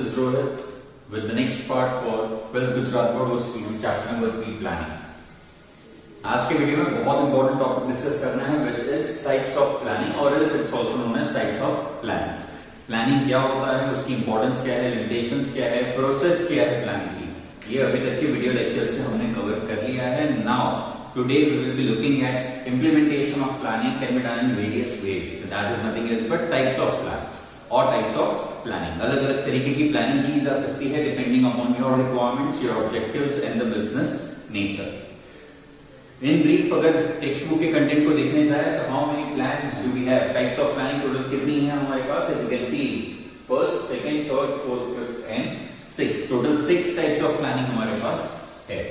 is Rohit with the next part for 12th Gujarat Board OCM chapter number 3 planning. आज के video में बहुत important topic discuss करना है which is types of planning or else it's also known as types of plans. Planning क्या होता है, उसकी इंपॉर्टेंस क्या है, लिमिटेशंस क्या है, प्रोसेस क्या है प्लानिंग की, ये अभी तक के वीडियो लेक्चर से हमने कवर कर लिया है. Now today we will be looking at implementation of planning can be done in various ways. That is nothing else but types of plans or types of planning. अलग अलग तरीके की planning की जा सकती है depending upon your requirements, your objectives and the business nature. In brief, अगर text book के कंटेंट को देखने जाए तो how many plans do we have? Types of planning total कितनी है हमारे पास? As you can see, first, second, third, fourth, fifth and sixth. Total 6 types of planning हमारे पास है.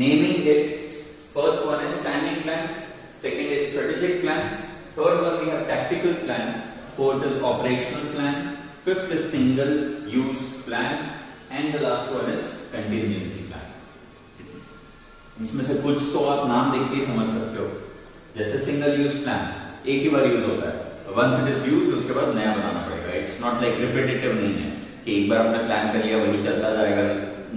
Naming it, first one is standing plan, second is strategic plan, third one we have tactical plan, fourth is operational plan, fifth is single use plan and the last one is contingency plan. इसमें से कुछ तो आप नाम देख के समझ सकते हो. जैसे सिंगल यूज प्लान एक ही बार यूज होता है, वंस इट इज यूज उसके बाद नया बनाना पड़ेगा. इट्स नॉट लाइक रिपीटेटिव, नहीं है कि एक बार आपने प्लान कर लिया वही चलता जाएगा,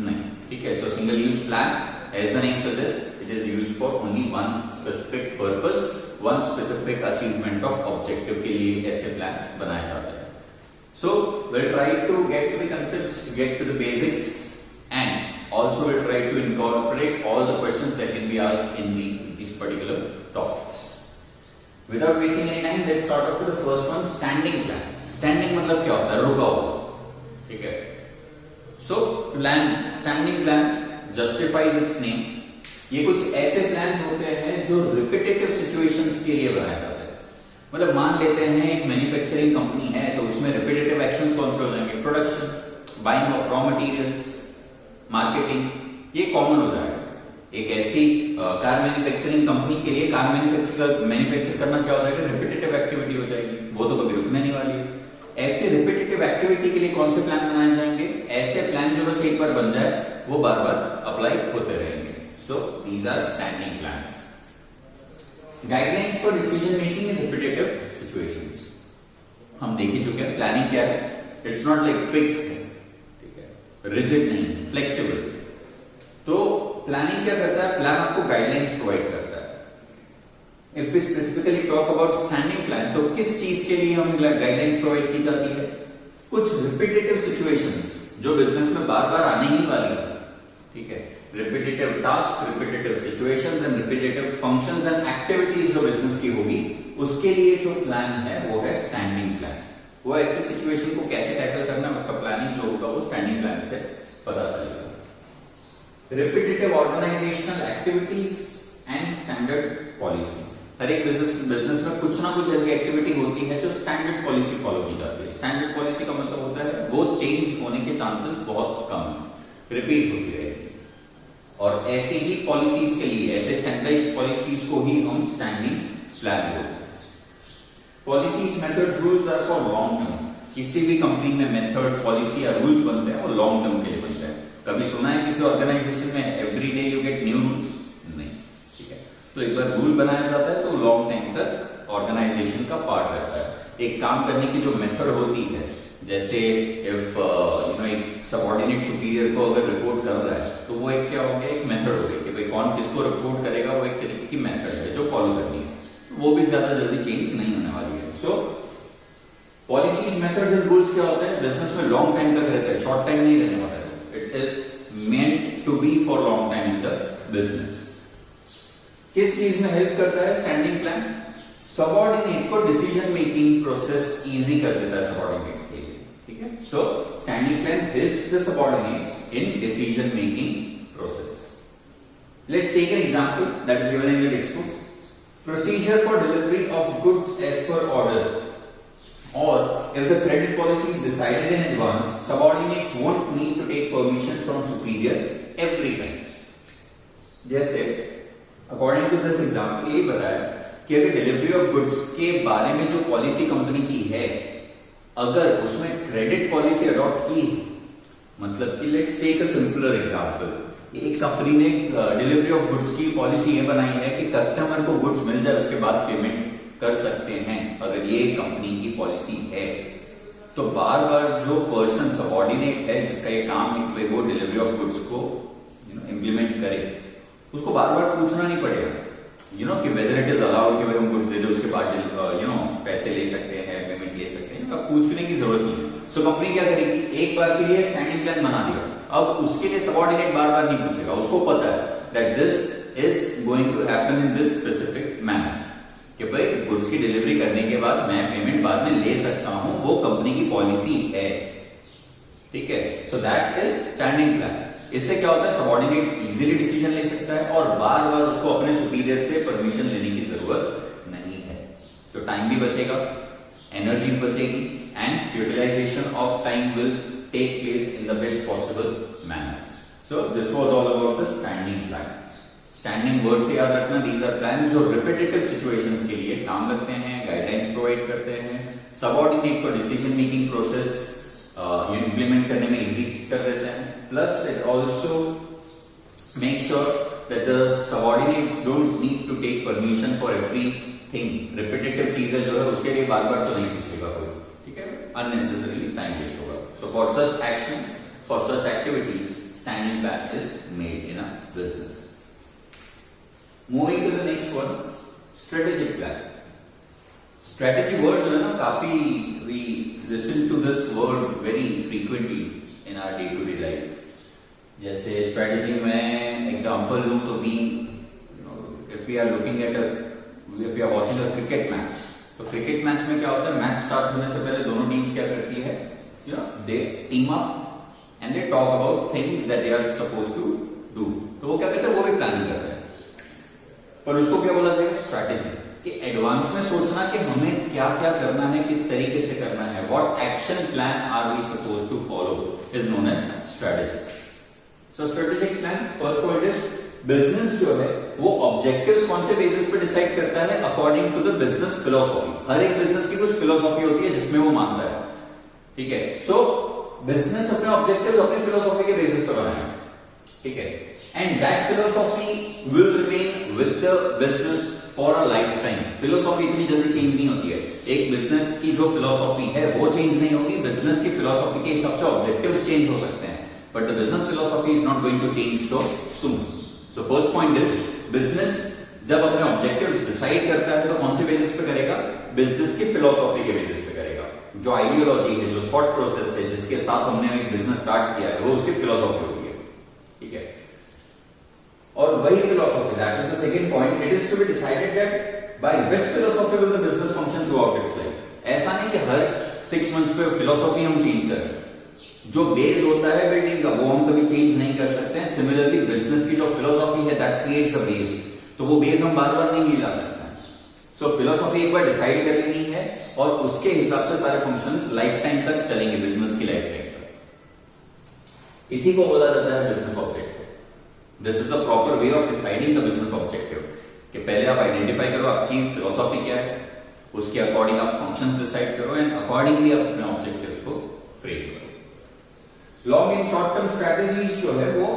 नहीं. ठीक है. सो single use plan, as the name suggests, it is used for only one specific purpose, one specific achievement of objective के लिए ऐसे plans बनाए जाते हैं. So we'll try to get to the concepts, get to the basics and also we'll try to incorporate all the questions that can be asked in these particular topics. Without wasting any time, let's start off with the first one, standing plan. Standing मतलब क्या होता है? रुका हुआ. ठीक है. So plan, standing plan justifies its name. ये कुछ ऐसे प्लान्स होते हैं जो रिपीटेटिव सिचुएशंस के लिए बनाए जाते हैं. मतलब मान लेते हैं एक मैन्युफैक्चरिंग कंपनी है तो उसमें रिपीटेटिव एक्शंस कौन से हो जाएंगे? Production, buying of raw materials, marketing, ये कॉमन हो जाएगा. एक ऐसी कार मैन्युफैक्चरिंग कंपनी के लिए कार मैन्युफैक्चर करना क्या हो जाएगा? रिपीटेटिव एक्टिविटी हो जाएगी, वो तो कभी रुकने नहीं वाली है. ऐसे रिपीटेटिव एक्टिविटी के लिए कौन से प्लान बनाए जाएंगे? ऐसे प्लान जो बस एक बार बन जाए वो बार बार अप्लाई होते रहेंगे. So these are standing plans. Guidelines for decision making in repetitive situations हम देख ही चुके हैं. प्लानिंग क्या है? It's not like fixed, rigid नहीं, फ्लेक्सिबल. तो प्लानिंग क्या करता है? प्लान आपको गाइडलाइंस प्रोवाइड करता है. If we specifically talk about standing plan, तो किस चीज के लिए हमें गाइडलाइंस प्रोवाइड की जाती है? कुछ रिपीटेटिव सिचुएशंस जो बिजनेस में बार बार आने ही वाली है. ठीक है. Repetitive task, repetitive situations and repetitive functions and activities जो बिजनेस की होगी उसके लिए जो प्लान है वो है स्टैंडिंग प्लान. वो ऐसे सिचुएशन को कैसे टैकल करना है उसका प्लानिंग जो होगा वो स्टैंडिंग प्लान से पता चलेगा. Repetitive organisational activities and standard policy. हर एक बिजनेस में कुछ ना कुछ ऐसी एक्टिविटी होती है जो स्टैंडर्ड पॉलिसी फॉलो की जाती है. स्टैंडर्ड पॉलिसी का मतलब होता है वो चेंज होने के चांसेस बहुत कम है, रिपीट होती रहेगी. और ऐसी ही पॉलिसीज के लिए, ऐसे स्टैंडर्डाइज्ड पॉलिसीज को ही हम स्टैंडिंग प्लान बोलते हैं. Policies, methods, rules are for long term. किसी भी कंपनी में मेथड, पॉलिसी या रूल्स बनते हैं वो लॉन्ग टर्म के लिए बनते हैं. कभी सुना है किसी ऑर्गेनाइजेशन में every day you get new rules? नहीं. ठीक है. तो एक बार रूल बनाया जाता है तो लॉन्ग टाइम तक ऑर्गेनाइजेशन का पार्ट रहता है. एक काम करने की जो मेथड होती है, जैसे इफ एक सबऑर्डिनेट सुपीरियर को अगर रिपोर्ट कर रहा है तो वो एक क्या हो गया? एक मेथड हो गई कि भाई कौन किसको रिपोर्ट करेगा, वो एक तरीके की मेथड है जो फॉलो करनी है. वो भी ज्यादा जल्दी चेंज नहीं होने वाली है. सो पॉलिसीज, मेथड्स एंड रूल्स क्या होता है? बिजनेस में लॉन्ग टाइम तक रहता है, शॉर्ट टाइम नहीं रहने वाला है. It is meant to be for long time in the business. किस चीज में हेल्प करता है स्टैंडिंग प्लान? सबऑर्डिनेट को डिसीजन मेकिंग प्रोसेस इजी कर देता है सबऑर्डिनेट्स के लिए. ठीक है. So standing plan helps the subordinates in decision making process. Let's take an example that is given in the text book. Procedure for delivery of goods as per order, or if the credit policy is decided in advance, subordinates won't need to take permission from superior every time. जैसे according to this example ये बताया कि अगर delivery of goods के बारे में जो policy company की है, अगर उसमें क्रेडिट पॉलिसी अडॉप्ट की, मतलब कि let's take a simpler example. एक कंपनी ने डिलीवरी ऑफ गुड्स की पॉलिसी ये बनाई है कि कस्टमर को गुड्स मिल जाए उसके बाद पेमेंट कर सकते हैं. अगर ये कंपनी की पॉलिसी है तो बार बार जो पर्सन सबऑर्डिनेट है जिसका ये काम है कि वो डिलीवरी ऑफ गुड्स को इम्प्लीमेंट करे, उसको बार बार पूछना नहीं पड़ेगा कि वेदर इट इज अलाउड कि भाई हम गुड्स दे दे, उसके बाद पैसे ले सकते हैं, पेमेंट ले सकते हैं, अब पूछने की जरूरत नहीं है। सो कंपनी क्या करेगी, एक बार के लिए स्टैंडिंग प्लान बना दिया, अब उसके लिए सबऑर्डिनेट बार बार नहीं पूछेगा, उसको पता है that this is going to happen in this specific manner, कि भाई गुड्स की डिलीवरी करने के बाद मैं पेमेंट बाद में ले सकता हूं, वो कंपनी की पॉलिसी है, ठीक है। So that is standing plan. इससे क्या होता है, सबऑर्डिनेट इजीली डिसीजन ले सकता है और बार बार उसको अपने सुपीरियर से परमिशन लेने की जरूरत नहीं है। तो टाइम भी बचेगा, एनर्जी बचेगी and utilisation of time will take place in the best possible manner. So this was all about the standing plan. Standing word से याद रखना, दीज आर प्लान्स जो रिपीटेटिव सिचुएशंस के लिए काम लगते हैं, गाइडलाइंस प्रोवाइड करते हैं, सबऑर्डिनेट को डिसीजन मेकिंग प्रोसेस इंप्लीमेंट करने में इजी कर देते हैं, plus it also make sure that the subordinates don't need to take permission for everything. Repetitive चीजें जो है उसके लिए बार बार तो नहीं पूछेगा कोई, ठीक है, अननेसेसरीली टाइम वेस्ट होगा। So for such actions, for such activities, standing plan is made in a business. Moving to the next one, strategic plan. Strategy word जो है ना, काफी we listen to this word very frequently in our day-to-day life. जैसे strategy में example लूँ तो भी if we are looking at if we are watching a cricket match, तो cricket match में क्या होता है, मैच स्टार्ट होने से पहले दोनों टीम्स क्या करती है, they team up and they talk about things that they are supposed to do. तो वो क्या करते हैं, वो भी प्लानिंग करते हैं, पर उसको क्या बोला जाएगा, स्ट्रैटेजी, कि एडवांस में सोचना कि हमें क्या क्या करना है, किस तरीके से करना है, what action plan are we suppose to follow is known as strategy. So strategic plan, first point is business जो है वो ऑब्जेक्टिव्स कौन से बेसिस पे डिसाइड करता है, according to the business philosophy. हर एक बिजनेस की कुछ फिलोसॉफी होती है जिसमें वो मानता है, ठीक है। सो बिजनेस अपने ऑब्जेक्टिव्स अपनी फिलोसॉफी के बेसिस पर बनाएगा, ठीक है, and that philosophy will remain with the business for a lifetime. philosophy इतनी जल्दी चेंज नहीं होती है, एक बिजनेस की जो फिलोसॉफी है वो चेंज नहीं होगी, बिजनेस की फिलोसॉफी के हिसाब से ऑब्जेक्टिव्स चेंज हो सकते हैं, but the business philosophy is not going to change so soon. So first point is, business जब अपने ऑब्जेक्टिव्स डिसाइड करता है तो कौन से बेसिस पे करेगा, बिजनेस की फिलोसॉफी के बेसिस पे करेगा। जो आइडियोलॉजी है, जो थॉट प्रोसेस है, जिसके साथ हमने एक बिजनेस स्टार्ट किया है, वो उसकी फिलोसॉफी होगी, ठीक है। और वही philosophy, that is the second point, it is to be decided that by which philosophy will the business function throughout its life. ऐसा नहीं कि हर 6 मंथ्स पे फिलोसॉफी हम चेंज करें, जो बेस होता है बिल्डिंग का वो हम कभी चेंज नहीं कर सकते हैं। सिमिलरली बिजनेस की जो फिलोसॉफी है दैट क्रिएट्स अ बेस, तो वो बेस हम बार बार नहीं हिला सकते हैं। सो फिलोसॉफी एक बार डिसाइड कर लेनी है और उसके हिसाब से सारे फंक्शंस लाइफ टाइम तक चलेंगे, बिजनेस की लाइफ टाइम तक। इसी को बोला जाता है business objective. This is the proper way of deciding the business objective, कि पहले आप आइडेंटिफाई करो आपकी फिलोसॉफी क्या है, उसके अकॉर्डिंग आप फंक्शंस डिसाइड करो एंड अकॉर्डिंगली आप अपने ऑब्जेक्टिव्स को फ्रेम करो। Long and short term strategies जो है वो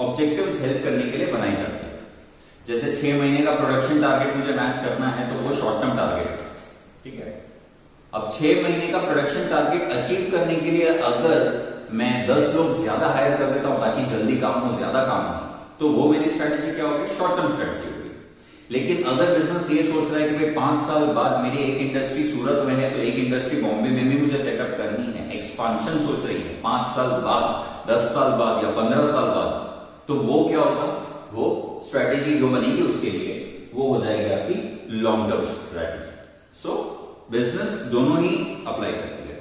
ऑब्जेक्टिव्स हेल्प करने के लिए बनाई जाती है। जैसे 6 महीने का प्रोडक्शन टारगेट मुझे मैच करना है तो वो शॉर्ट टर्म टारगेट है, ठीक है। अब 6 महीने का प्रोडक्शन टारगेट अचीव करने के लिए अगर मैं 10 लोग ज्यादा हायर कर देता हूं ताकि जल्दी काम हो, ज्यादा काम हो, तो वो मेरी स्ट्रेटजी क्या होगी, शॉर्ट टर्म स्ट्रेटजी होगी। लेकिन अगर बिजनेस ये सोच रहा है कि भाई 5 साल बाद मेरी एक इंडस्ट्री सूरत में है तो एक इंडस्ट्री बॉम्बे में भी मुझे सेटअप करनी है, एक्सपांशन सोच रही है 5 साल बाद, 10 साल बाद या 15 साल बाद, तो वो क्या होगा, वो स्ट्रेटेजी जो बनेगी उसके लिए वो हो जाएगी आपकी लॉन्ग टर्म स्ट्रेटेजी। सो बिजनेस दोनों ही अप्लाई करती है,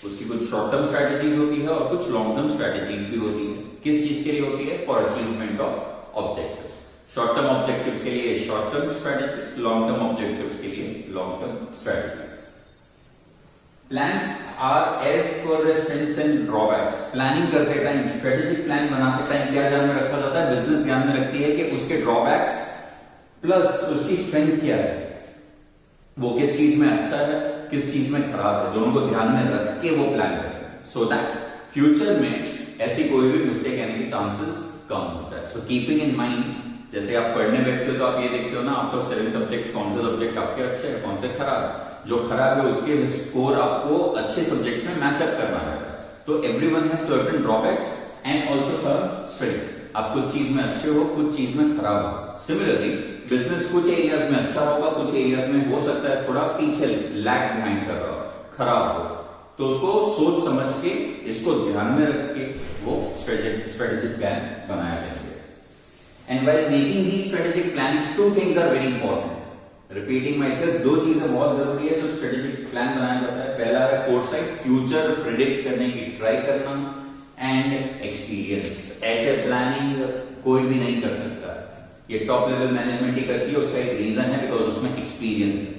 उसकी कुछ शॉर्ट टर्म स्ट्रेटेजीज होती है और कुछ लॉन्ग टर्म स्ट्रेटेजीज भी होती है। किस चीज के लिए होती है, for achievement of objectives. Short term objectives के लिए short term strategies, long term objectives के लिए long term strategies. Plans are as per the strengths and drawbacks. Planning करते टाइम, स्ट्रेटेजिक प्लान बनाते टाइम क्या ध्यान में रखा जाता है, बिजनेस ध्यान में रखती है कि उसके ड्रॉबैक्स प्लस उसकी स्ट्रेंथ क्या है, वो किस चीज में अच्छा है, किस चीज में खराब है, दोनों को ध्यान में रख के वो प्लान करें, सो दैट फ्यूचर में ऐसी कोई भी मिस्टेक आने के चांसेस कम हो जाए। सो कीपिंग इन माइंड, जैसे आप पढ़ने बैठते हो तो आप ये देखते हो ना, आउट ऑफ 7 सब्जेक्ट्स कौन से सब्जेक्ट आपके अच्छे हैं, कौन से खराब है, जो खराब है उसके स्कोर आपको अच्छे सब्जेक्ट्स में मैचअप करना रहेगा। तो everyone has certain drawbacks and also some strength. आप कुछ चीज में अच्छे हो, कुछ चीज में खराब हो। सिमिलरली बिजनेस कुछ एरियाज में अच्छा होगा, कुछ एरियाज में हो सकता है थोड़ा पीछे लैग बिहाइंड कर रहा हो, खराब हो, तो उसको सोच समझ के इसको ध्यान में रख के वो स्ट्रेटेजिक प्लान बनाया जाएगा। And while making these strategic plans, two things are very important. Repeating myself, दो चीजें बहुत जरूरी है जब स्ट्रेटेजिक प्लान बनाया जाता है। पहला है फोरसाइट, फ्यूचर प्रिडिक्ट करने की ट्राई करना, एंड एक्सपीरियंस। ऐसे प्लानिंग कोई भी नहीं कर सकता, ये टॉप लेवल मैनेजमेंट ही करती है। उसका एक रीजन है बिकॉज उसमें एक्सपीरियंस है,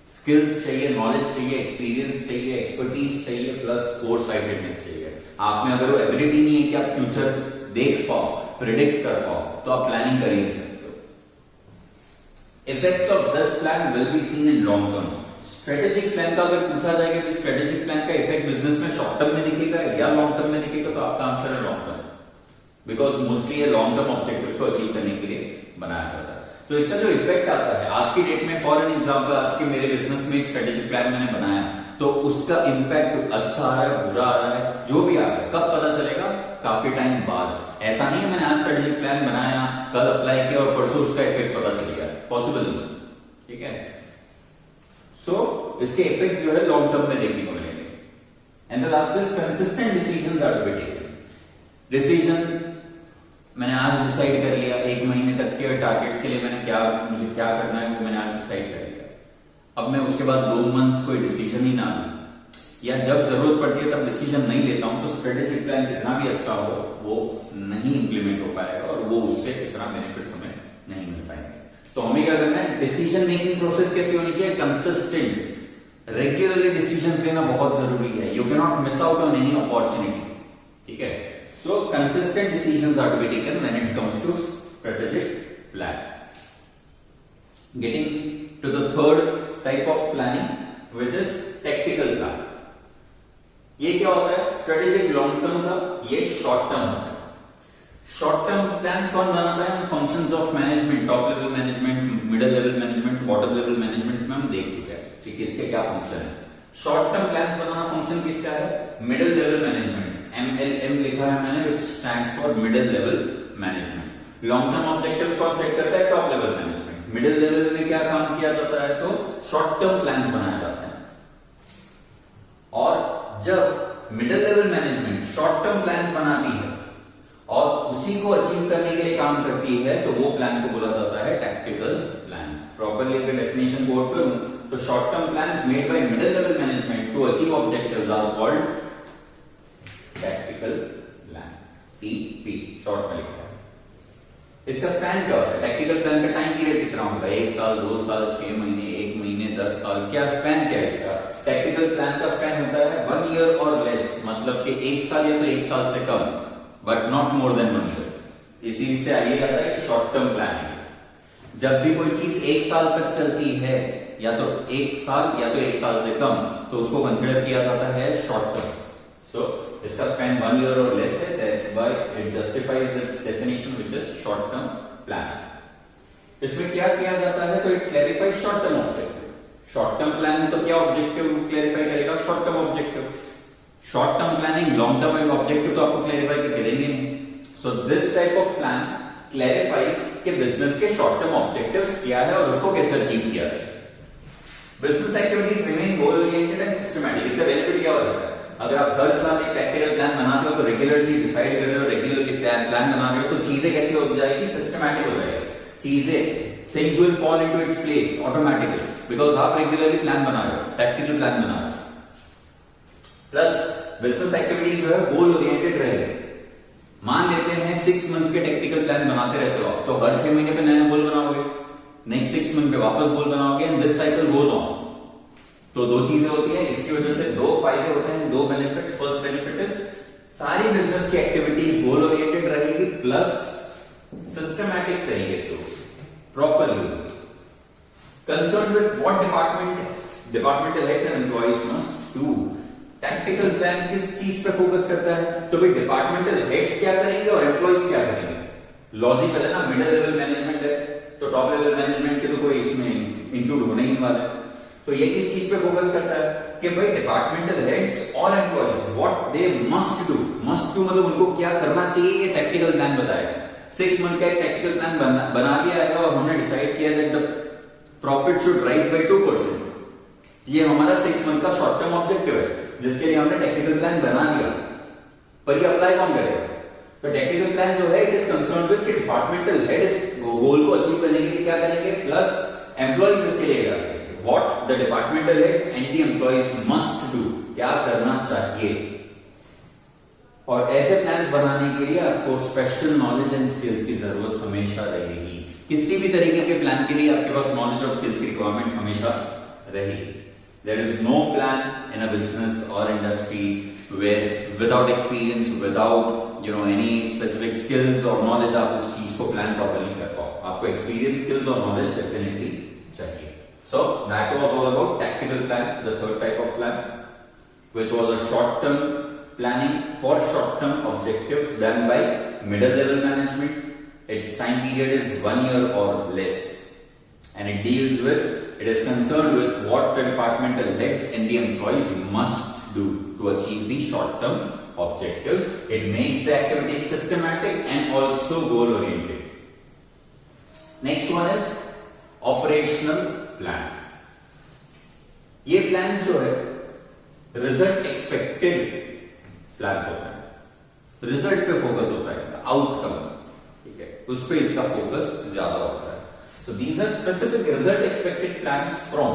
स्किल्स चाहिए, नॉलेज चाहिए, एक्सपीरियंस चाहिए, एक्सपर्टीज चाहिए, प्लस फोरसाइटेडनेस चाहिए। आप में अगर वो एबिलिटी नहीं है कि आप फ्यूचर देख पाओ, प्रिडिक्ट कर पाओ, तो आप प्लानिंग कर ही नहीं सकते हो। Effects of this plan will be seen in long term. Strategic plan का अगर पूछा जाएगा कि स्ट्रेटेजिक प्लान का इफेक्ट बिजनेस में शॉर्ट टर्म में दिखेगा या लॉन्ग टर्म में दिखेगा, तो आपका आंसर है लॉन्ग टर्म, बिकॉज मोस्टली ये लॉन्ग टर्म ऑब्जेक्टिव्स को अचीव करने के लिए बनाया जाता है। तो इसका जो इफेक्ट आता है आज की डेट में, फॉर एन एग्जांपल आज के मेरे बिजनेस में एक स्ट्रेटेजिक प्लान मैंने बनाया, तो उसका इम्पैक्ट अच्छा आ रहा है, बुरा आ रहा है, जो भी आ रहा है, कब पता चलेगा? काफी टाइम बाद। ऐसा नहीं है मैंने आज स्ट्रेटेजिक प्लान बनाया, कल अप्लाई किया और परसों उसका इफेक्ट पता चल गया, पॉसिबल नहीं, ठीक है। सो इसके इफेक्ट जो है लॉन्ग टर्म में देखने को मिलेंगे। And the last is consistent decisions are to be taken. Decision मैंने आज डिसाइड कर लिया, एक महीने तक के टारगेट्स के लिए मुझे क्या करना है वो मैंने आज डिसाइड कर लिया। अब मैं उसके बाद 2 मंथ्स कोई डिसीजन ही ना लूं, या जब जरूरत पड़ती है तब डिसीजन नहीं लेता हूं, तो स्ट्रेटेजिक प्लान कितना भी अच्छा हो वो नहीं इंप्लीमेंट हो पाएगा और वो उससे इतना बेनिफिट्स हमें नहीं मिल पाएंगे। तो हमें क्या करना है? डिसीजन मेकिंग प्रोसेस कैसी होनी चाहिए? कंसिस्टेंट, रेगुलरली डिसीजंस लेना बहुत जरूरी है। You can not miss out on any opportunity, ठीक है। So consistent decisions are to be taken when it comes to strategic plan. Getting to the third type of planning, which is tactical plan. ये क्या होता है? Strategic long term का, ये short term होता है। शॉर्ट टर्म प्लान्स कौन बनाता है? Functions of management, top level management, middle level management, bottom level management में हम देख चुके हैं कि किसके क्या फंक्शन है। शॉर्ट टर्म प्लान्स बनाना फंक्शन किसका है? मिडिल लेवल मैनेजमेंट, MLM लिखा है मैंने, which stands for middle level management. Long term objectives कौन सेट करता है? Top level management. Middle level में क्या काम किया जाता है? तो शॉर्ट टर्म प्लान बनाया जाता है। और जब middle level management short term plan बनाती है और उसी को अचीव करने के लिए काम करती है, तो वो प्लान को बोला जाता है टैक्टिकल प्लान। प्रॉपर्ली अगर डेफिनेशन कोट करूं तो short term plans made by middle level management to achieve objectives are called tactical plan, TP short में लिखा है। इसका स्पैन क्या होता है? टैक्टिकल प्लान का टाइम पीरियड कितना होगा? 1 साल, 2 साल, 6 महीने, 1 महीने, 10 साल, क्या स्पैन क्या है इसका? टैक्टिकल प्लान का स्पैन होता है 1 ईयर और लेस, मतलब कि 1 साल या तो 1 साल से कम, but not more than 1 year. इसी से आइए आता है कि शॉर्ट टर्म प्लान है। जब भी कोई चीज 1 साल तक चलती है, या तो 1 साल या तो 1 साल से कम, तो उसको कंसिडर किया जाता है शॉर्ट टर्म। सो इसका स्पैन 1 ईयर और लेस है, thereby it justifies its definition which is short term plan. इसमें क्या किया जाता है? तो it clarifies short term objective. Short term plan में तो क्या ऑब्जेक्टिव क्लैरिफाई करेगा? Short term objective. Short term planning long term objective तो आपको क्लैरिफाई करके देंगे नहीं। So this type of plan clarifies कि बिजनेस के शॉर्ट टर्म ऑब्जेक्टिव्स क्या है और उसको कैसे अचीव किया जाए। Business activities remain goal oriented and systematic. इससे बेनिफिट क्या होता है? अगर आप हर साल एक टैक्टिकल प्लान बनाते हो, तो रेगुलरली डिसाइड कर रहे हो, रेगुलरली प्लान बना रहे हो, तो चीजें कैसी हो जाएगी? सिस्टमैटिक हो जाएगी। चीजें, things will fall into its place automatically, because आप रेगुलरली प्लान बना रहे हो, टैक्टिकल प्लान बना रहे हो। प्लस बिजनेस एक्टिविटीज जो है गोल ओरिएंटेड रहेगी। मान लेते हैं 6 मंथ्स के टैक्टिकल प्लान बनाते रहते हो, तो हर 6 महीने पे नया गोल बनाओगे, नेक्स्ट 6 मंथ पे वापस गोल बनाओगे, and this cycle goes on. तो 2 चीजें होती है, इसकी वजह से 2 फायदे होते हैं, 2 बेनिफिट्स। फर्स्ट बेनिफिट इज सारी बिजनेस की एक्टिविटीज गोल ओरिएंटेड रहेगी, प्लस सिस्टमैटिक तरीके से properly concern with what departmental heads and employees must do. Tactical plan किस चीज पे फोकस करता है? तो भाई डिपार्टमेंटल हेड्स क्या करेंगे और एम्प्लॉइज क्या करेंगे। लॉजिकल है ना, मिडिल लेवल मैनेजमेंट है तो टॉप लेवल मैनेजमेंट के तो कोई इसमें इंक्लूड होने ही नहीं वाला है। तो ये किस चीज पे फोकस करता है कि भाई डिपार्टमेंटल हेड्स और employees what they must do मतलब उनको क्या करना चाहिए, ये टैक्टिकल प्लान बताएगा। 6 मंथ का एक टैक्टिकल प्लान बना दिया है और हमने डिसाइड किया that the profit should rise by 2%। ये हमारा 6 मंथ का शॉर्ट टर्म ऑब्जेक्टिव है जिसके लिए हमने टैक्टिकल प्लान बना लिया, पर ये अप्लाई कौन करेगा? तो टैक्टिकल प्लान जो है इट इज कंसर्न्ड विद कि डिपार्टमेंटल हेड इस गोल को अचीव करने के लिए क्या करेंगे, प्लस एम्प्लॉइज इसके लिए क्या करेंगे, what the departmental heads and the employees must do, क्या करना चाहिए। और ऐसे प्लान्स बनाने के लिए आपको स्पेशल नॉलेज एंड स्किल्स की जरूरत हमेशा रहेगी। किसी भी तरीके के प्लान के लिए आपके पास नॉलेज और स्किल्स की रिक्वायरमेंट हमेशा रहेगी। There is no plan in a business or industry where without experience, without any specific skills or knowledge आप उस चीज को प्लान प्रॉपर्ली कर पाओ। आपको एक्सपीरियंस, स्किल्स और नॉलेज डेफिनेटली चाहिए। So that was all about tactical plan, the third type of plan, which was a short-term planning for short-term objectives done by middle-level management. Its time period is 1 year or less, and it is concerned with what the departmental heads and the employees must do to achieve the short-term objectives. It makes the activities systematic and also goal-oriented. Next one is operational plan. ये plans जो है result expected plans होता है, result पे focus होता है, outcome, ठीक है, उस पे इसका focus ज्यादा होता है। So these are specific result expected plans from,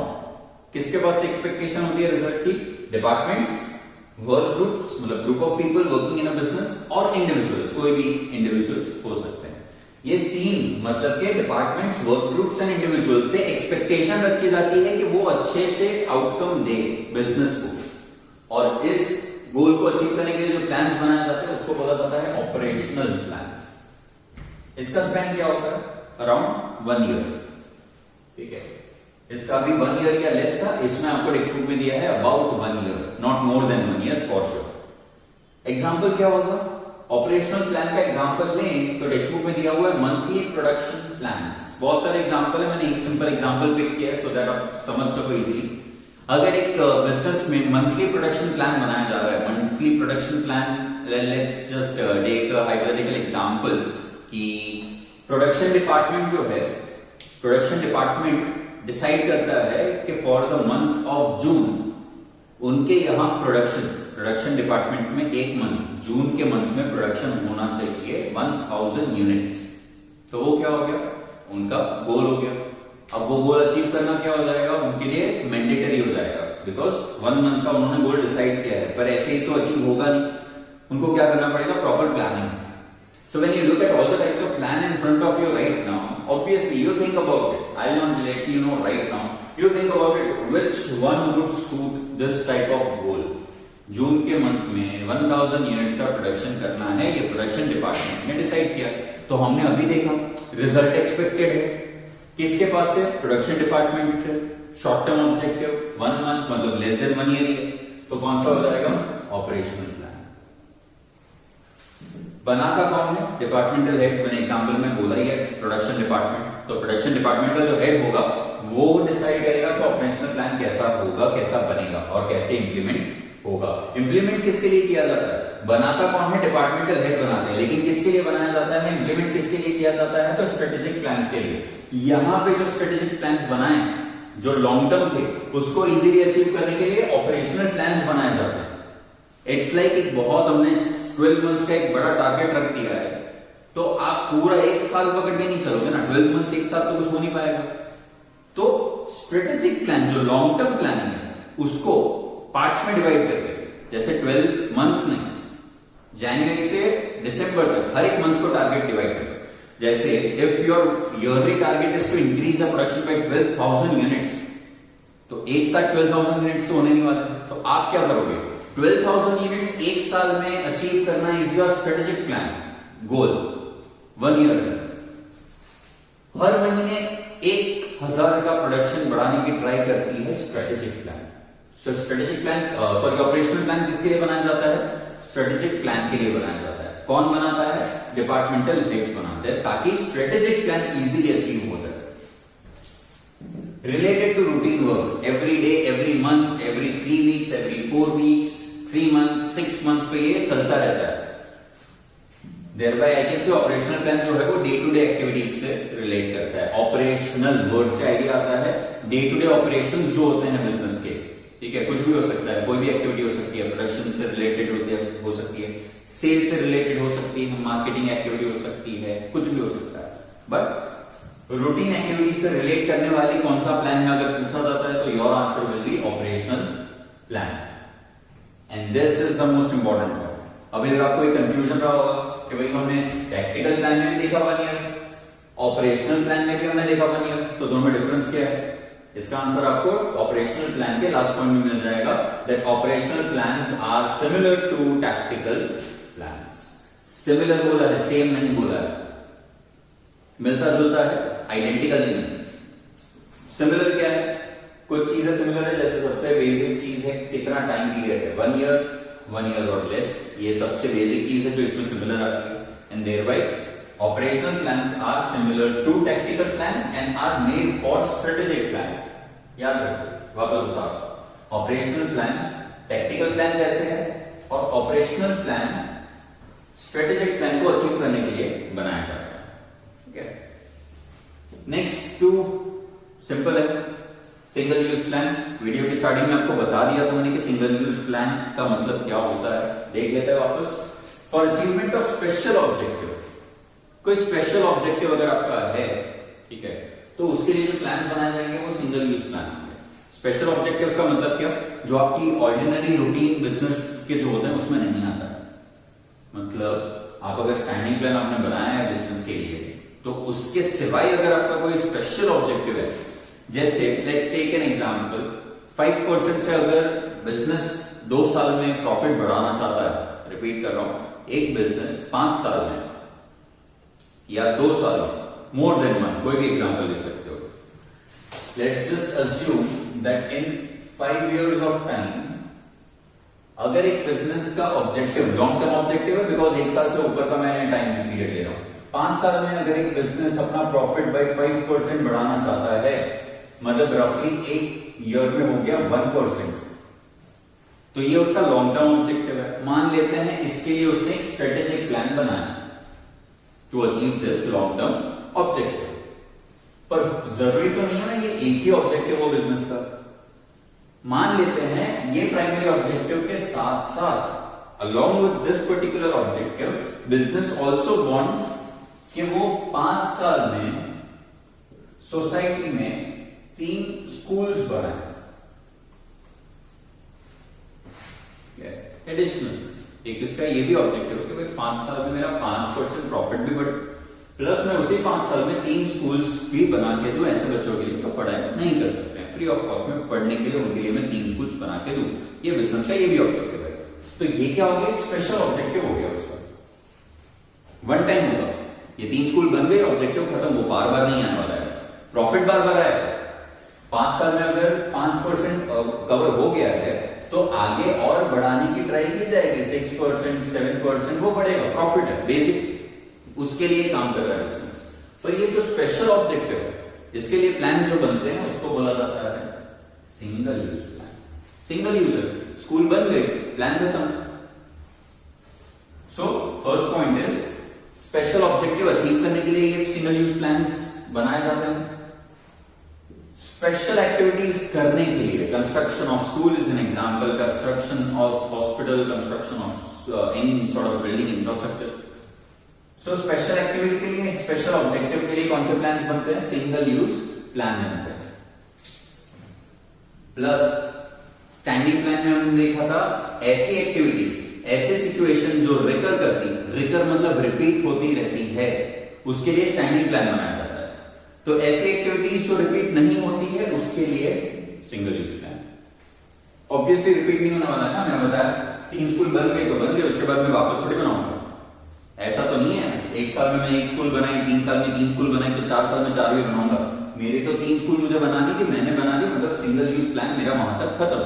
किसके पास एक्सपेक्टेशन होती है रिजल्ट की? डिपार्टमेंट्स, वर्क ग्रुप्स, मतलब group of people working in a business, और इंडिविजुअल्स, कोई भी इंडिविजुअल्स हो सकते हैं। ये तीन मतलब के departments, work groups and individuals से एक्सपेक्टेशन रखी जाती है कि वो अच्छे से आउटकम दे बिजनेस को, और इस गोल को अचीव करने के लिए जो प्लान्स बनाए जाते हैं उसको बोला जाता है ऑपरेशनल प्लान्स। इसका स्पैन क्या होता है? अराउंड 1 ईयर, ठीक है। इसका भी 1 ईयर या लेस था, इसमें आपको टेक्स्ट बुक में दिया है about 1 year, not more than 1 year for sure. Example क्या होगा? ऑपरेशनल प्लान का एग्जांपल लें तो टेक्स्ट बुक में दिया हुआ है मंथली प्रोडक्शन प्लान्स। बहुत सारे एग्जांपल है, मैंने एक सिंपल एग्जांपल पिक किया है सो दैट आप समझ सको इजीली। अगर एक बिजनेस में मंथली प्रोडक्शन प्लान बनाया जा रहा है, monthly production plan, let's just take a hypothetical example कि प्रोडक्शन डिपार्टमेंट जो है, प्रोडक्शन डिपार्टमेंट डिसाइड करता है कि for the month of June उनके यहाँ प्रोडक्शन डिपार्टमेंट में एक मंथ, जून के मंथ में प्रोडक्शन होना चाहिए 1000 यूनिट्स। तो वो क्या हो गया? उनका गोल हो गया। अब वो गोल अचीव करना क्या हो जाएगा? उनके लिए मैंडेटरी हो जाएगा, बिकॉज 1 मंथ का उन्होंने गोल डिसाइड किया है, पर ऐसे ही तो अचीव होगा नहीं, उनको क्या करना पड़ेगा? Proper planning. So when you look at all the types of plan in front of you right now, obviously you think about it. I'll not let you know right now. You think about it, which one would suit this type of goal. जून के month में 1000 units का production करना है, ये production department ने decide किया। तो हमने अभी देखा रिजल्ट एक्सपेक्टेड है किसके पास से? प्रोडक्शन डिपार्टमेंट से। शॉर्ट टर्म ऑब्जेक्टिव 1 मंथ मतलब लेस देन 1 ईयर है, तो कौन सा हो जाएगा? Operational plan. बनाता कौन है? Departmental heads. मैंने एग्जांपल में बोला ही है प्रोडक्शन डिपार्टमेंट, तो प्रोडक्शन डिपार्टमेंट का जो हेड होगा वो डिसाइड करेगा कि ऑपरेशनल प्लान कैसा होगा, कैसा बनेगा और कैसे इंप्लीमेंट होगा। इंप्लीमेंट किसके लिए किया जाता है? बनाता कौन है? डिपार्टमेंटल हेड बनाते हैं, लेकिन किसके लिए बनाया जाता है? इंप्लीमेंट किसके लिए किया जाता है? तो स्ट्रेटेजिक प्लान्स के लिए। यहाँ पे जो स्ट्रेटेजिक प्लान्स बनाए जो लॉन्ग टर्म थे उसको इजीली अचीव करने के लिए ऑपरेशनल प्लान्स बनाए जाते हैं। इट्स लाइक एक बहुत हमने 12 मंथ्स का एक बड़ा टारगेट रख दिया है, तो आप पूरा 1 साल पकड़ के नहीं चलोगे ना, 12 मंथ्स 1 साल तो कुछ हो नहीं पाएगा। तो स्ट्रेटेजिक प्लान जो लॉन्ग टर्म प्लानिंग है उसको पार्ट्स में डिवाइड करके, जैसे 12 मंथ्स नहीं, जनवरी से दिसंबर तक हर एक मंथ को टारगेट डिवाइड करके, जैसे if your yearly target is to increase the production by 12000 units, तो एक साथ 12000 यूनिट्स होने नहीं वाले, तो आप क्या करोगे? 12000 यूनिट्स एक साल में अचीव करना is your strategic plan goal 1 year में। हर महीने 1000 का प्रोडक्शन बढ़ाने की ट्राई करती है स्ट्रेटेजिक प्लान। सो स्ट्रेटेजिक प्लान ऑपरेशनल प्लान किसके लिए बनाया जाता है? स्ट्रेटेजिक प्लान के लिए बनाया जाता है। कौन बनाता है? डिपार्टमेंटल हेड्स बनाते हैं, ताकि स्ट्रेटेजिक प्लान इजीली अचीव हो जाए। Related to routine work, everyday Thereby I can say operational plan जो है वो डे टू डे एक्टिविटीज से रिलेट करता है। ऑपरेशनल वर्ड से आइडिया आता है डे टू डे ऑपरेशंस जो होते हैं बिजनेस के, ठीक है, कुछ भी हो सकता है, कोई भी एक्टिविटी हो सकती है, प्रोडक्शन से रिलेटेड हो सकती है, सेल से रिलेटेड हो सकती है, मार्केटिंग एक्टिविटी हो सकती है, कुछ भी हो सकता है। बट रूटीन एक्टिविटी से रिलेट करने वाली कौन सा प्लान है अगर पूछा जाता है तो your answer will be operational plan, and this is the most important part. अभी अगर आपको एक कंफ्यूजन रहा होगा कि भाई हमने टैक्टिकल प्लान में भी देखा 1 ईयर, ऑपरेशनल प्लान में भी हमने देखा 1 ईयर, तो दोनों में डिफरेंस क्या है? इसका आंसर आपको ऑपरेशनल प्लान के लास्ट पॉइंट में मिल जाएगा, that operational plans are similar to tactical plans. Similar बोला है, सेम नहीं बोला है, मिलता जुलता है, आइडेंटिकल नहीं। सिमिलर क्या है? कुछ चीजें सिमिलर है, जैसे सबसे बेसिक चीज है कितना टाइम पीरियड है, 1 ईयर और लेस, ये सबसे बेसिक चीज है जो इसमें सिमिलर आती है। And thereby operational plans are similar to tactical plans and are made for strategic plan. याद रखो, वापस बताओ, ऑपरेशनल प्लान टैक्टिकल प्लान जैसे है और ऑपरेशनल प्लान स्ट्रेटेजिक प्लान को अचीव करने के लिए बनाया जाता है, ठीक है। नेक्स्ट 2 सिंपल है, सिंगल यूज प्लान। वीडियो की स्टार्टिंग में आपको बता दिया था मैंने कि सिंगल यूज प्लान का मतलब क्या होता है, देख लेते हैं वापस। For achievement of special objective, कोई स्पेशल ऑब्जेक्टिव अगर आपका है, ठीक है, तो उसके लिए जो प्लान बनाए जाएंगे वो सिंगल यूज प्लान होंगे। स्पेशल ऑब्जेक्टिव्स का मतलब क्या? जो आपकी ऑर्डिनरी रूटीन बिजनेस के जो होते हैं उसमें नहीं आता है। मतलब आप अगर स्टैंडिंग प्लान आपने बनाया है बिजनेस के लिए, तो उसके सिवाय अगर आपका कोई स्पेशल ऑब्जेक्टिव है, जैसे लेट्स टेक एन एग्जांपल, 5% से अगर बिजनेस 2 साल में प्रॉफिट बढ़ाना चाहता है, रिपीट कर रहा हूं, एक बिजनेस 5 साल में या 2 साल में, मोर देन 1, कोई भी एग्जांपल ले सकते हो। Let's just assume that in 5 years of time अगर एक बिजनेस का ऑब्जेक्टिव लॉन्ग टर्म ऑब्जेक्टिव है, बिकॉज 1 साल से ऊपर का मैं टाइम पीरियड ले रहा हूं, 5 साल में अगर एक बिजनेस अपना प्रॉफिट बाय 5% बढ़ाना चाहता है, मतलब रफली 1 ईयर में हो गया 1%, तो ये उसका लॉन्ग टर्म ऑब्जेक्टिव है। मान लेते हैं इसके लिए उसने एक स्ट्रेटेजिक प्लान बनाया to achieve this long term objective, पर जरूरी तो नहीं है ना ये एक ही ऑब्जेक्टिव हो बिजनेस का। मान लेते हैं ये प्राइमरी ऑब्जेक्टिव के साथ साथ along with this particular objective business also wants कि वो 5 साल में सोसाइटी में 3 स्कूल्स बनाए एडिशनल। एक इसका ये भी ऑब्जेक्टिव है कि भाई 5 साल में मेरा 5% प्रॉफिट भी बढ़े, प्लस मैं उसी 5 साल में 3 स्कूल्स भी बना के दूं ऐसे बच्चों के लिए जो पढ़ाई नहीं कर सकते हैं, फ्री ऑफ कॉस्ट में पढ़ने के लिए उनके लिए मैं 3 स्कूल्स बना के दूं। ये बिजनेस का ये भी ऑब्जेक्टिव है। तो ये क्या हो गया? एक स्पेशल ऑब्जेक्टिव हो गया उसका, वन टाइम होगा। ये 3 स्कूल बन गए, ऑब्जेक्टिव खत्म, वो बार बार नहीं आने वाला है, प्रॉफिट बार बार आएगा। 5 साल में अगर 5% कवर हो गया है तो आगे और बढ़ाने की ट्राई की जाएगी, 6%, 7% वो बढ़ेगा, प्रॉफिट है, बेसिक उसके लिए काम कर रहा है बिजनेस। तो ये जो स्पेशल ऑब्जेक्टिव है, इसके लिए प्लान जो बनते हैं उसको बोला जाता है single use plan. Single user, school बन गए, प्लान खत्म। So first point is special objective achieve करने के लिए ये सिंगल यूज प्लान्स बनाए जाते हैं। स्पेशल एक्टिविटीज करने के लिए construction of school is an example, construction of hospital, construction of any sort of building infrastructure. So special activity के लिए, स्पेशल ऑब्जेक्टिव के लिए कौन से प्लान्स बनते हैं? सिंगल यूज प्लान बनते हैं। प्लस स्टैंडिंग प्लान में हमने देखा था ऐसी एक्टिविटीज, ऐसे सिचुएशन जो रिकर करती, रिकर मतलब रिपीट होती रहती है, उसके लिए स्टैंडिंग प्लान बनाया जाता है। तो ऐसी एक्टिविटीज जो रिपीट नहीं होती है उसके लिए single use plan. Obviously repeat नहीं होने वाला है ना, मैं बताया 3 स्कूल बन गए तो बन गए, उसके बाद मैं वापस थोड़ी बनाऊंगा, ऐसा तो नहीं है। 1 साल में मैं 1 स्कूल बनाई, 3 साल में 3 स्कूल बनाई, तो 4 साल में 4 भी बनाऊंगा। मेरे तो 3 स्कूल मुझे बनानी थी, मैंने बना दी, मतलब सिंगल यूज प्लान मेरा वहां तक खत्म।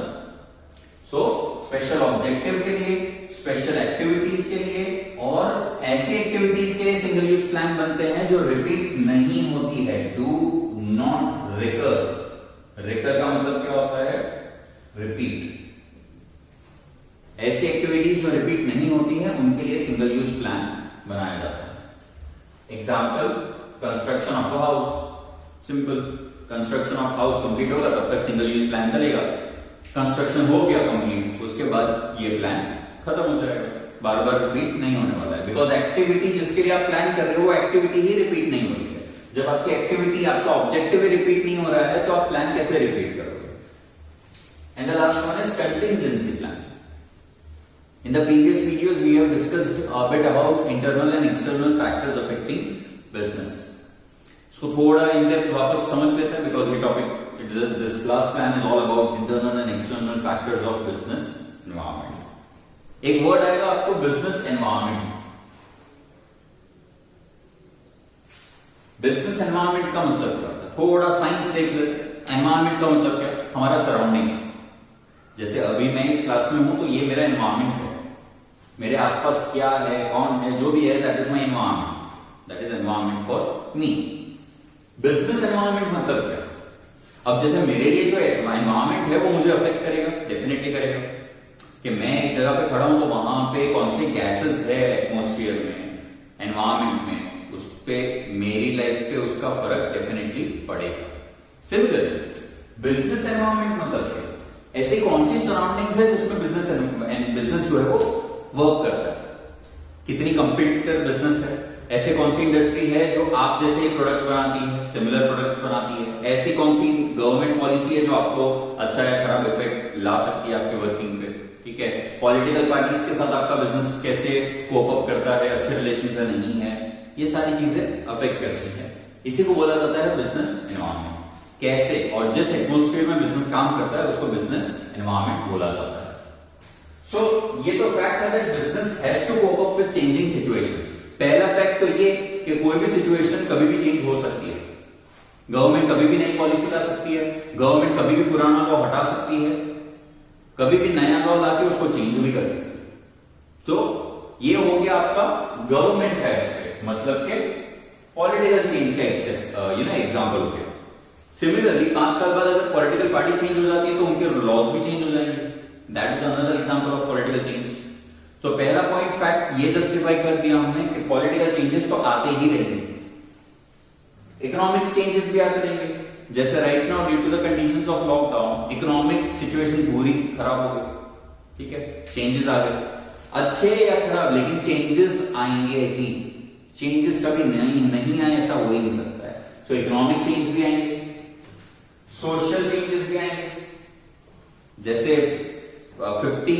सो स्पेशल ऑब्जेक्टिव के लिए, स्पेशल एक्टिविटीज के लिए और ऐसी एक्टिविटीज के लिए सिंगल यूज प्लान बनते हैं जो रिपीट नहीं होती है, डू नॉट रिकर। रिकर का मतलब क्या होता है? रिपीट। ऐसी एक्टिविटीज जो रिपीट नहीं होती है उनके लिए सिंगल यूज प्लान बनाया जाता है। Example, construction of a house, simple, construction of house complete होगा तब तक सिंगल यूज प्लान चलेगा, कंस्ट्रक्शन हो गया कंप्लीट, उसके बाद ये प्लान खत्म हो जाएगा, बार बार रिपीट नहीं होने वाला है, बिकॉज एक्टिविटी जिसके लिए आप प्लान कर रहे हो वो एक्टिविटी ही रिपीट नहीं हो रही है। जब आपकी एक्टिविटी, आपका ऑब्जेक्टिव रिपीट नहीं हो रहा है तो आप प्लान कैसे रिपीट करोगे? And the last one is contingency plan. In the previous videos, we have discussed a bit about internal and external factors affecting business. इसको थोड़ा in depth वापस समझ लेते हैं because ये topic, this last plan is all about internal and external factors of business environment. एक word आएगा आपको business environment. Business environment का मतलब क्या होता है? थोड़ा साइंस देख लेते हैं। Environment का मतलब क्या? हमारा सराउंडिंग। जैसे अभी मैं इस क्लास में हूं तो ये मेरा एनवायरमेंट है, मेरे आसपास क्या है, कौन है, जो भी है, that is my environment, that is environment for me. Business environment मतलब क्या? अब जैसे मेरे लिए जो एनवायरमेंट है वो मुझे अफेक्ट करेगा, डेफिनेटली करेगा, कि मैं एक जगह पे खड़ा हूं तो वहां पे कौन सी गैसेस है एटमॉस्फेयर में, एनवायरमेंट में, उस पे मेरी लाइफ पे उसका फर्क डेफिनेटली पड़ेगा। सिमिलरली बिजनेस एनवायरमेंट मतलब ऐसी कौन सी सराउंडिंग्स है जिसमें बिजनेस जो है वो वर्क करता है, कितनी कंपटीटर बिजनेस है, ऐसे कौन सी इंडस्ट्री है जो आप जैसे प्रोडक्ट बनाती है, सिमिलर प्रोडक्ट्स बनाती है, ऐसी कौन सी गवर्नमेंट पॉलिसी है जो आपको अच्छा या खराब इफेक्ट ला सकती है आपके वर्किंग पे, ठीक है, पॉलिटिकल पार्टीज के साथ आपका बिजनेस कैसे कोप अप करता है, अच्छे रिलेशन है नहीं है, ये सारी चीजें अफेक्ट करती है। इसी को बोला जाता है बिजनेस एनवायरमेंट। कैसे और जिस एटमॉस्फेयर में बिजनेस काम करता है उसको बिजनेस एनवायरमेंट बोला जाता है। सो ये तो फैक्ट है that business has to cope up with changing situation. पहला फैक्ट तो ये कि कोई भी सिचुएशन कभी भी चेंज हो सकती है, गवर्नमेंट कभी भी नई पॉलिसी ला सकती है, गवर्नमेंट कभी भी पुराना लॉ हटा सकती है, कभी भी नया लॉ लाके उसको चेंज भी कर सकती है। तो ये हो गया आपका गवर्नमेंट है, मतलब के पॉलिटिकल चेंज का एग्जांपल हो गया। सिमिलरली 5 साल बाद अगर पॉलिटिकल पार्टी चेंज हो जाती है तो उनके लॉज भी चेंज हो जाएंगे, that is another example of political change. तो पहला पॉइंट फैक्ट ये जस्टिफाई कर दिया हमने कि पॉलिटिकल चेंजेस तो आते ही रहेंगे, इकोनॉमिक चेंजेस भी आते रहेंगे। जैसे right now due to the conditions of lockdown economic situation पूरी खराब हो गई, ठीक है, चेंजेस आ गए, अच्छे या खराब, लेकिन चेंजेस आएंगे ही, चेंजेस कभी नहीं आए ऐसा हो ही नहीं सकता है। सो इकोनॉमिक चेंज भी आएंगे, सोशल चेंजेस भी आएंगे। जैसे 50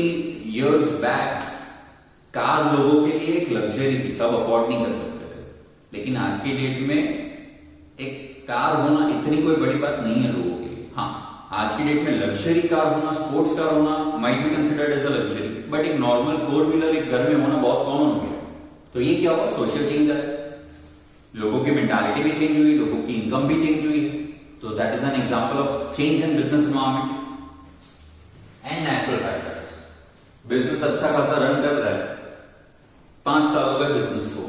इयर्स बैक कार लोगों के लिए एक लग्जरी थी, सब अफोर्ड नहीं कर सकते थे, लेकिन आज की डेट में एक कार होना इतनी कोई बड़ी बात नहीं है लोगों के लिए। हाँ, आज की डेट में लग्जरी कार होना, स्पोर्ट्स कार होना might be considered as a luxury, but एक नॉर्मल 4 व्हीलर एक घर में होना बहुत कॉमन हो गया। तो ये क्या हुआ? सोशल चेंज आया, लोगों की मेंटालिटी भी चेंज हुई, लोगों की इनकम भी चेंज हुई है। तो that is an example of change in business environment and natural factors. Business अच्छा खासा रन कर रहा है, 5 साल हो गए बिजनेस को,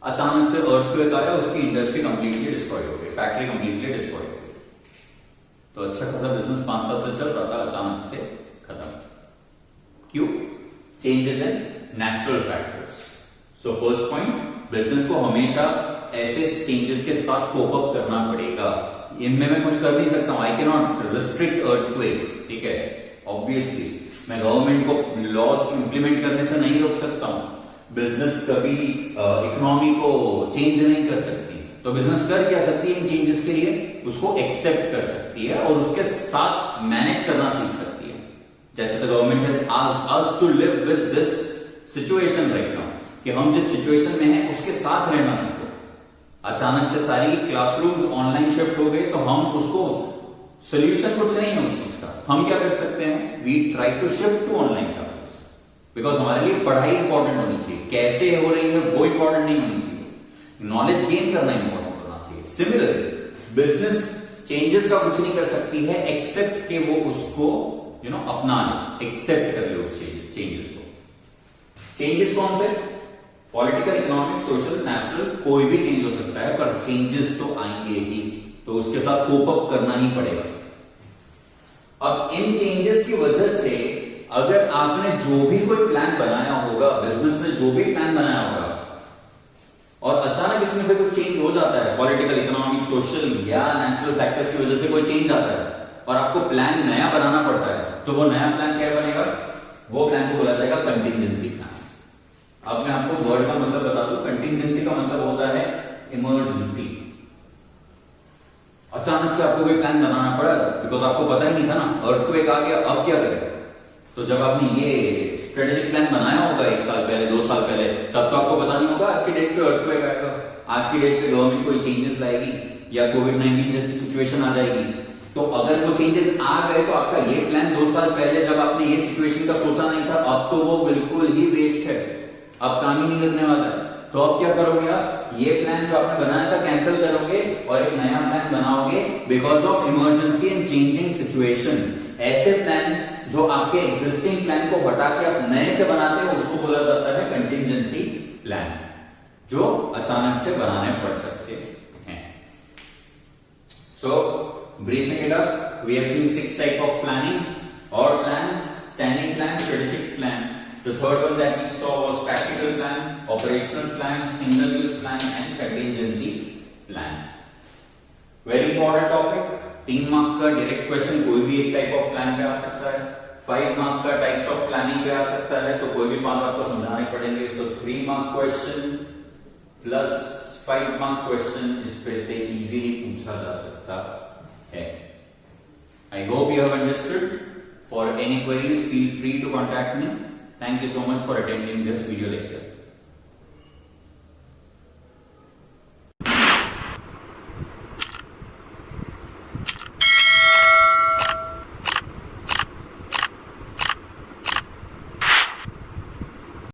अचानक से अर्थक्वेक आया, उसकी इंडस्ट्री कंप्लीटली डिस्ट्रॉय हो गई, फैक्ट्री कंप्लीटली डिस्ट्रॉय हो गई। तो अच्छा खासा बिजनेस 5 साल से चल रहा था, अचानक से खत्म। क्यों? Changes in natural factors. So first point, business को हमेशा ऐसे चेंजेस के साथ कोप अप करना पड़ेगा। इनमें मैं कुछ कर नहीं सकता हूं, I can not restrict earthquake, ठीक है, ऑब्वियसली मैं गवर्नमेंट को लॉज इंप्लीमेंट करने से नहीं रोक सकता हूं, बिजनेस कभी इकोनॉमी को चेंज नहीं कर सकती, तो बिजनेस कर क्या सकती है इन चेंजेस के लिए? उसको एक्सेप्ट कर सकती है और उसके साथ मैनेज करना सीख सकती है। जैसे the government has asked us to live with this situation right now, कि हम जिस सिचुएशन में हैं उसके साथ रहना सीखो। अचानक से सारी क्लासरूम्स ऑनलाइन शिफ्ट हो गए, तो हम उसको सोल्यूशन कुछ नहीं है उस चीज का, हम क्या कर सकते हैं? We try to shift to online classes, because हमारे लिए पढ़ाई इंपॉर्टेंट होनी चाहिए, कैसे हो रही है वो इंपॉर्टेंट नहीं होनी चाहिए, नॉलेज गेन करना इंपॉर्टेंट होना चाहिए। सिमिलरली बिजनेस चेंजेस का कुछ नहीं कर सकती है एक्सेप्ट कि वो उसको अपना ले, एक्सेप्ट कर ले उस चेंजेस को। चेंजेस कौन से? पॉलिटिकल, इकोनॉमिक, सोशल, नेचुरल, कोई भी चेंज हो सकता है, पर चेंजेस तो आएंगे ही, तो उसके साथ कोप अप करना ही पड़ेगा। अब इन चेंजेस की वजह से अगर आपने जो भी कोई प्लान बनाया होगा, बिजनेस ने जो भी प्लान बनाया होगा, और अचानक इसमें से कुछ चेंज हो जाता है, पॉलिटिकल, इकोनॉमिक, सोशल या नेचुरल फैक्टर्स की वजह से कोई चेंज आता है और आपको प्लान नया बनाना पड़ता है, तो वो नया प्लान क्या बनेगा? वो प्लान को बोला जाएगा कंटिंजेंसी प्लान। अब मैं आपको वर्ड का मतलब बता दूं, कंटिंजेंसी का मतलब होता है इमरजेंसी। अचानक से आपको कोई प्लान बनाना पड़ा बिकॉज आपको पता ही नहीं था ना, अर्थक्वेक आ गया, अब क्या करें? तो जब आपने ये स्ट्रेटेजिक प्लान बनाया होगा 1 साल पहले, 2 साल पहले, तब तो आपको पता नहीं होगा आज की डेट पे अर्थक्वेक आएगा, आज की डेट पे गवर्नमेंट कोई चेंजेस लाएगी या कोविड-19 जैसी सिचुएशन आ जाएगी। तो अगर वो चेंजेस आ गए तो आपका ये प्लान 2 साल पहले जब आपने ये सिचुएशन का सोचा नहीं था, अब तो वो बिल्कुल ही वेस्ट है, अब काम ही नहीं लगने वाला है। तो अब क्या करोगे आप? ये प्लान जो आपने बनाया था कैंसिल करोगे और एक नया प्लान बनाओगे because of emergency and changing situation. ऐसे प्लान्स जो आपके एग्जिस्टिंग प्लान को हटा के आप नए से बनाते हो उसको बोला जाता है कंटिंजेंसी प्लान, जो अचानक से बनाने पड़ सकते हैं। सो briefing it up, we have seen 6 type of planning or plans: standing plan, strategic plan. The third one that we saw was tactical plan, operational plan, single use plan and contingency plan. Very important topic. 3 mark का direct question कोई भी एक type of plan पे आ सकता है, 5 mark का types of planning पे आ सकता है, तो कोई भी 5 आपको समझाने पड़ेंगे। सो 3 mark question plus 5 mark question इस पे से इजीली पूछा जा सकता है। I hope you have understood. For any queries, feel free to contact me. Thank you so much for attending this video lecture.